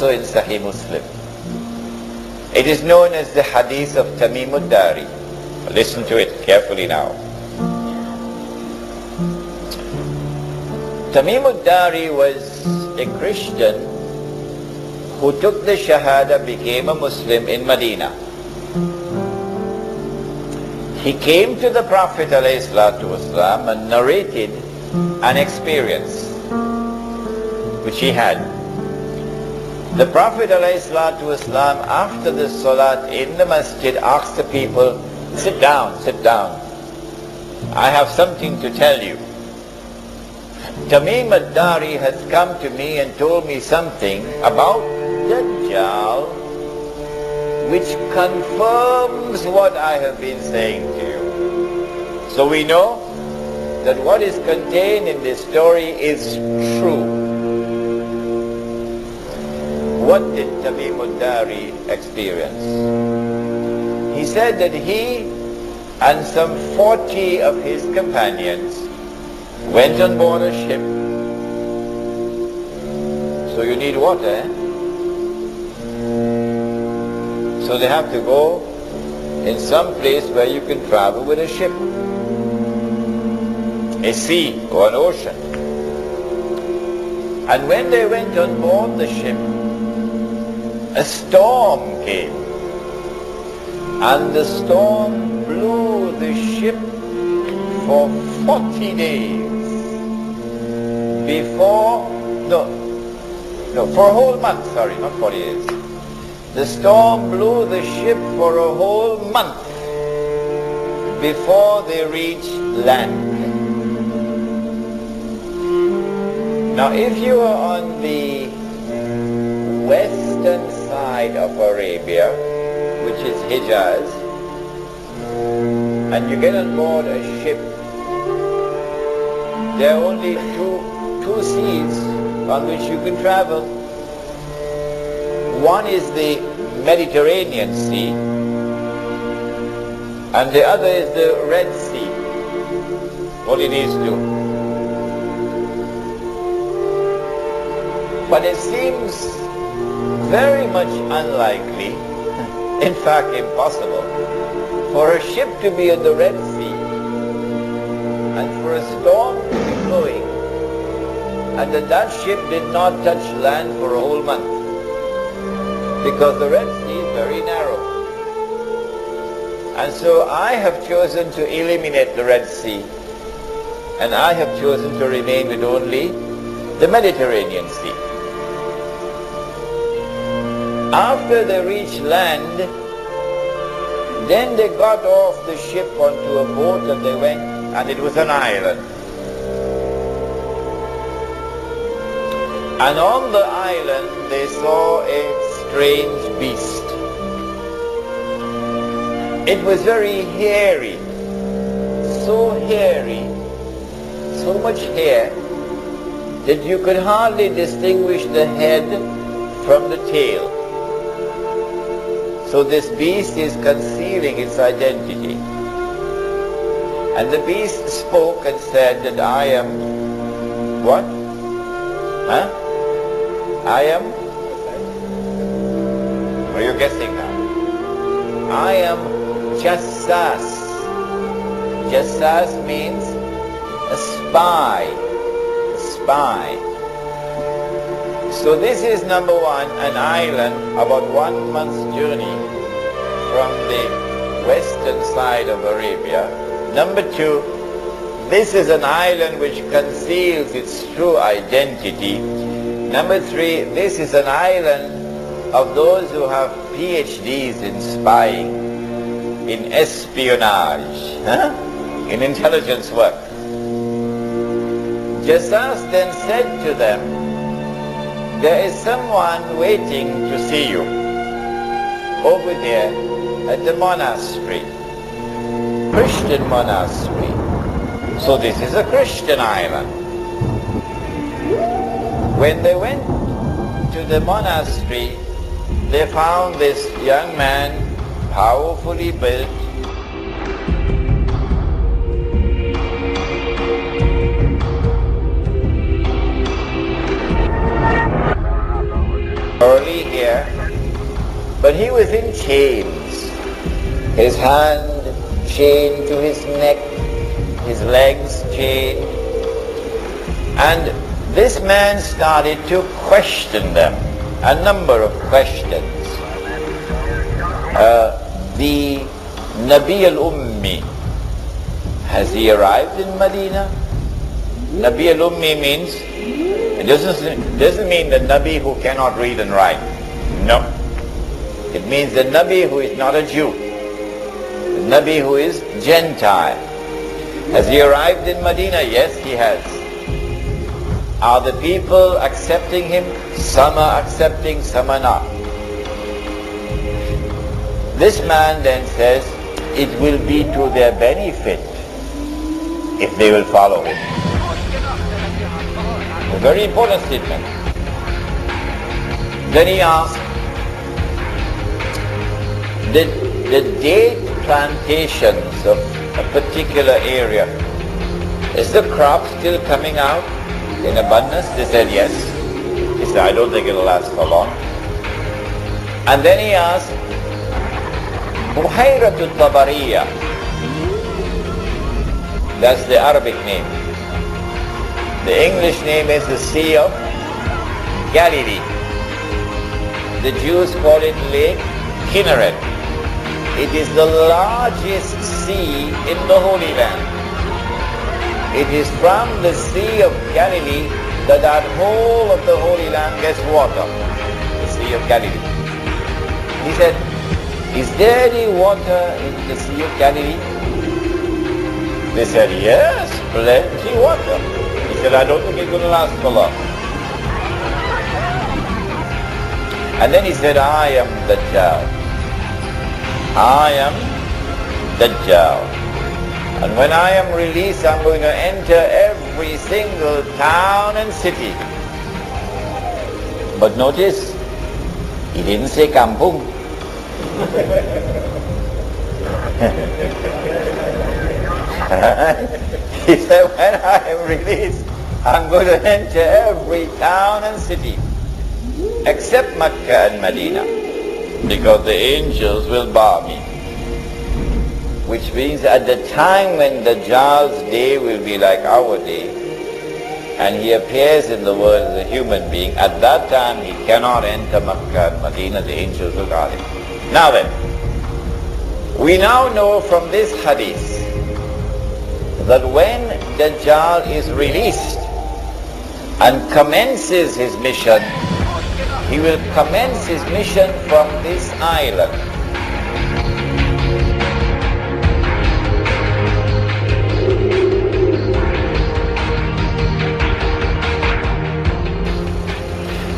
also in Sahih Muslim. It is known as the hadith of Tamim ad-Dari. Listen to it carefully now. Tamim ad-Dari was a Christian who took the Shahada, became a Muslim in Medina. He came to the Prophet ﷺ and narrated an experience which he had. The Prophet ﷺ, after the Salat in the masjid, asked the people, sit down, sit down. I have something to tell you. Tamim ad-Dari has come to me and told me something about Dajjal which confirms what I have been saying to you. So we know that what is contained in this story is true. What did Tamim ad-Dari experience? He said that he and some 40 of his companions went on board a ship. So you need water, eh? So they have to go in some place where you can travel with a ship, a sea or an ocean. And when they went on board the ship, a storm came, and the storm blew the ship for 40 days before, for a whole month, sorry, not 40 days. The storm blew the ship for a whole month before they reached land. Now if you are on the western side of Arabia, which is Hijaz, and you get on board a ship, there are only two seas on which you can travel. One is the Mediterranean Sea, and the other is the Red Sea. Only these two. But it seems very much unlikely, in fact impossible, for a ship to be on the Red Sea and for a storm to be blowing and that ship did not touch land for a whole month, because the Red Sea is very narrow. And so I have chosen to eliminate the Red Sea, and I have chosen to remain with only the Mediterranean Sea. After they reached land, then they got off the ship onto a boat and they went, and it was an island. And on the island they saw a strange beast. It was very hairy, so much hair, that you could hardly distinguish the head from the tail. So this beast is concealing its identity. And the beast spoke and said that I am, what? Huh? I am? What are you guessing now? I am Jassas. Jassas means a spy. A spy. So this is number one, an island about 1 month's journey from the western side of Arabia. Number two, this is an island which conceals its true identity. Number three, this is an island of those who have PhDs in spying, in espionage, in intelligence work. Jassas then said to them, there is someone waiting to see you over there at the monastery, Christian monastery. So this is a Christian island. When they went to the monastery, they found this young man, powerfully built, early But he was in chains. His hand chained to his neck, his legs chained. And this man started to question them, a number of questions. The Nabi al-Ummi, has he arrived in Medina? Nabi al-Ummi means, it doesn't mean the Nabi who cannot read and write. No. It means the Nabi who is not a Jew. The Nabi who is Gentile. Has he arrived in Medina? Yes, he has. Are the people accepting him? Some are accepting, some are not. This man then says, it will be to their benefit if they will follow him. A very important statement. Then he asked, the date plantations of a particular area, is the crop still coming out in abundance? They said yes. He said, I don't think it'll last for long. And then he asked, Buhairatul Tabariya, that's the Arabic name. The English name is the Sea of Galilee. The Jews call it Lake Kinneret. It is the largest sea in the Holy Land. It is from the Sea of Galilee that whole of the Holy Land gets water. The Sea of Galilee. He said, is there any water in the Sea of Galilee? They said, yes, plenty water. He said, I don't think it's going to last for long. And then he said, I am Dajjal. I am Dajjal. And when I am released, I'm going to enter every single town and city. But notice, he didn't say kampung. He said, when I am released, I'm going to enter every town and city except Mecca and Medina, because the angels will bar me. Which means at the time when Dajjal's day will be like our day, and he appears in the world as a human being, at that time he cannot enter Mecca and Medina, the angels will guard him. Now then, we now know from this hadith that when Dajjal is released and commences his mission, he will commence his mission from this island.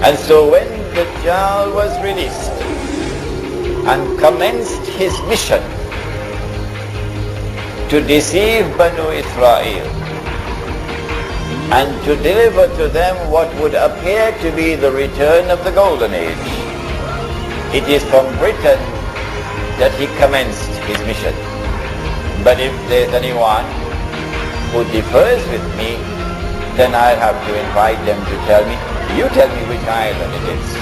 And so when Dajjal was released and commenced his mission to deceive Banu Israel and to deliver to them what would appear to be the return of the Golden Age, it is from Britain that he commenced his mission. But if there's anyone who differs with me, then I'll have to invite them to tell me, you tell me which island it is.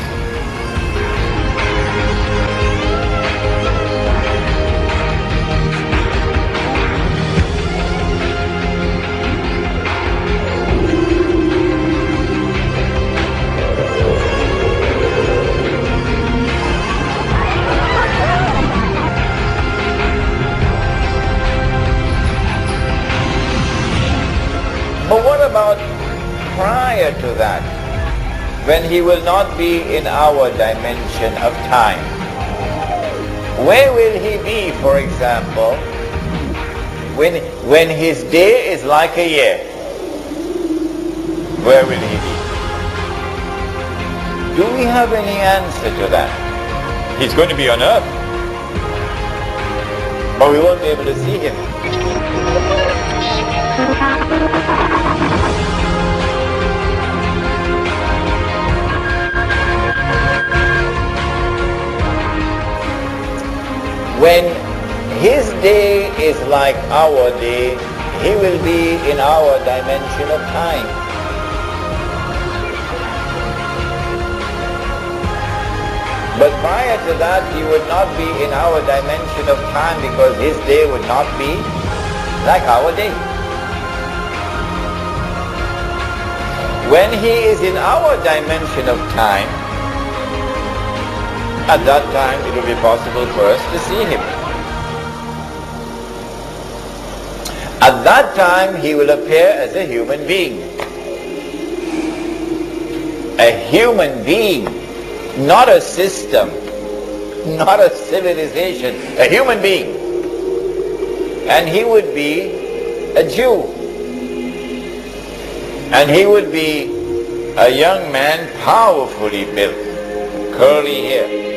But what about prior to that, when he will not be in our dimension of time? Where will he be, for example, when his day is like a year? Where will he be? Do we have any answer to that? He's going to be on earth, but we won't be able to see him. When his day is like our day, he will be in our dimension of time. But prior to that, he would not be in our dimension of time, because his day would not be like our day. When he is in our dimension of time, at that time it will be possible for us to see him. At that time he will appear as a human being. A human being, not a system, not a civilization, a human being. And he would be a Jew. And he would be a young man, powerfully built, curly hair.